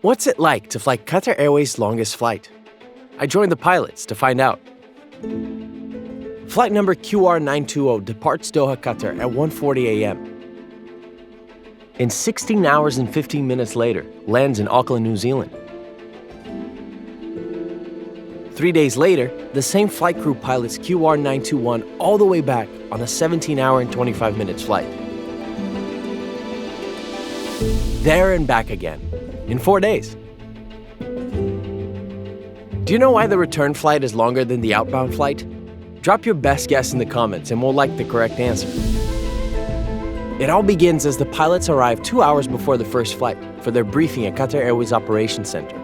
What's it like to fly Qatar Airways' longest flight? I joined the pilots to find out. Flight number QR920 departs Doha, Qatar at 1:40 a.m. And 16 hours and 15 minutes later, lands in Auckland, New Zealand. 3 days later, the same flight crew pilots QR921 all the way back on a 17-hour and 25 minutes flight. There and back again, in 4 days. Do you know why the return flight is longer than the outbound flight? Drop your best guess in the comments and we'll like the correct answer. It all begins as the pilots arrive 2 hours before the first flight for their briefing at Qatar Airways Operations Center.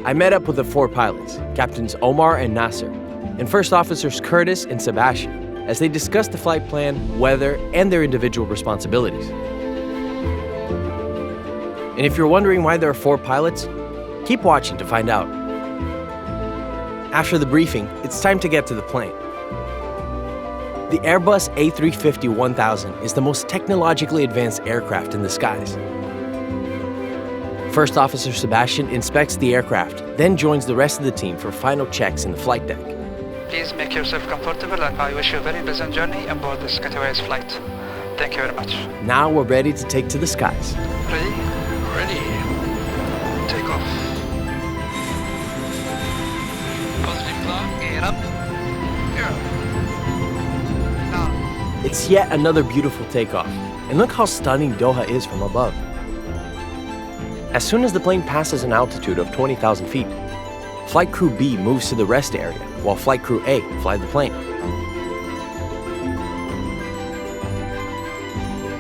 I met up with the 4 pilots, Captains Omar and Nasser, and First Officers Curtis and Sebastian, as they discussed the flight plan, weather, and their individual responsibilities. And if you're wondering why there are 4 pilots, keep watching to find out. After the briefing, it's time to get to the plane. The Airbus A350-1000 is the most technologically advanced aircraft in the skies. First Officer Sebastian inspects the aircraft, then joins the rest of the team for final checks in the flight deck. Please make yourself comfortable and I wish you a very pleasant journey aboard this Qatar Airways flight. Thank you very much. Now we're ready to take to the skies. Ready? Ready. Take off. Positive clock, gear up. Gear up. Now. It's yet another beautiful takeoff, and look how stunning Doha is from above. As soon as the plane passes an altitude of 20,000 feet, Flight Crew B moves to the rest area, while Flight Crew A fly the plane.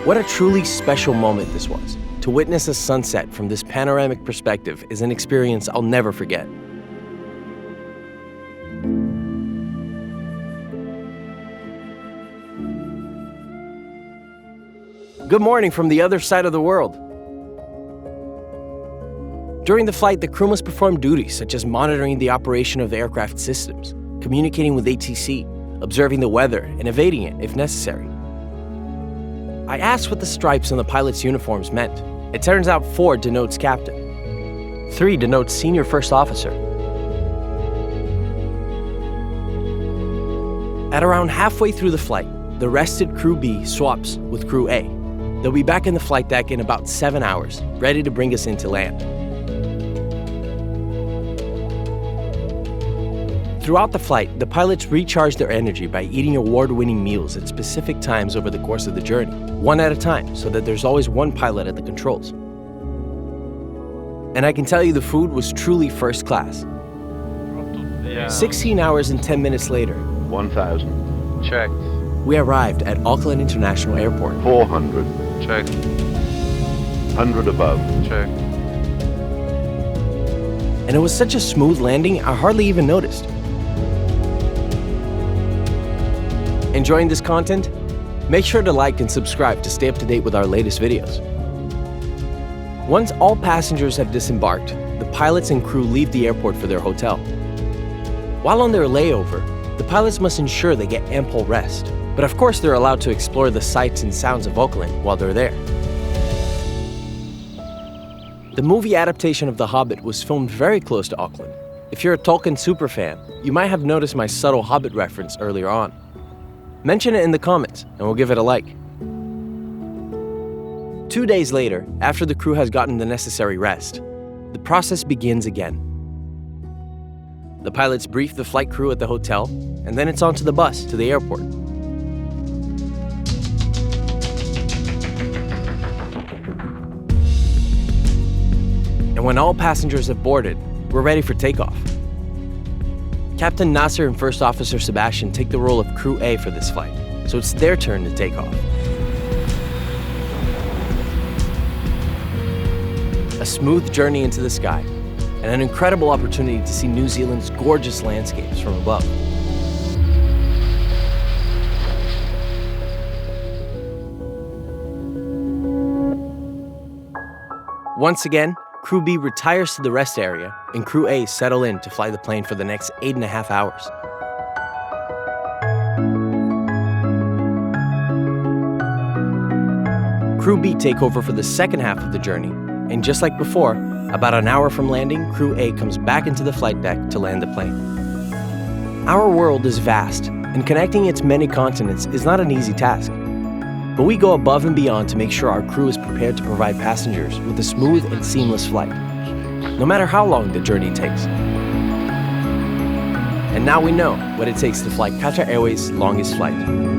What a truly special moment this was. To witness a sunset from this panoramic perspective is an experience I'll never forget. Good morning from the other side of the world. During the flight, the crew must perform duties such as monitoring the operation of the aircraft systems, communicating with ATC, observing the weather, and evading it if necessary. I asked what the stripes on the pilots' uniforms meant. It turns out 4 denotes captain. 3 denotes senior first officer. At around halfway through the flight, the rested Crew B swaps with Crew A. They'll be back in the flight deck in about 7 hours, ready to bring us into land. Throughout the flight, the pilots recharge their energy by eating award-winning meals at specific times over the course of the journey, one at a time, so that there's always one pilot at the controls. And I can tell you the food was truly first class. 16 hours and 10 minutes later, 1,000. Check. we arrived at Auckland International Airport. 400. Check. 100 above. Check. And it was such a smooth landing, I hardly even noticed. Enjoying this content? Make sure to like and subscribe to stay up to date with our latest videos. Once all passengers have disembarked, the pilots and crew leave the airport for their hotel. While on their layover, the pilots must ensure they get ample rest. But of course they're allowed to explore the sights and sounds of Auckland while they're there. The movie adaptation of The Hobbit was filmed very close to Auckland. If you're a Tolkien superfan, you might have noticed my subtle Hobbit reference earlier on. Mention it in the comments, and we'll give it a like. 2 days later, after the crew has gotten the necessary rest, the process begins again. The pilots brief the flight crew at the hotel, and then it's on to the bus to the airport. And when all passengers have boarded, we're ready for takeoff. Captain Nasser and First Officer Sebastian take the role of Crew A for this flight, so it's their turn to take off. A smooth journey into the sky, and an incredible opportunity to see New Zealand's gorgeous landscapes from above. Once again, Crew B retires to the rest area, and Crew A settle in to fly the plane for the next 8.5 hours. Crew B take over for the second half of the journey, and just like before, About an hour from landing, Crew A comes back into the flight deck to land the plane. Our world is vast, and connecting its many continents is not an easy task. But we go above and beyond to make sure our crew is prepared to provide passengers with a smooth and seamless flight, no matter how long the journey takes. And now we know what it takes to fly Qatar Airways' longest flight.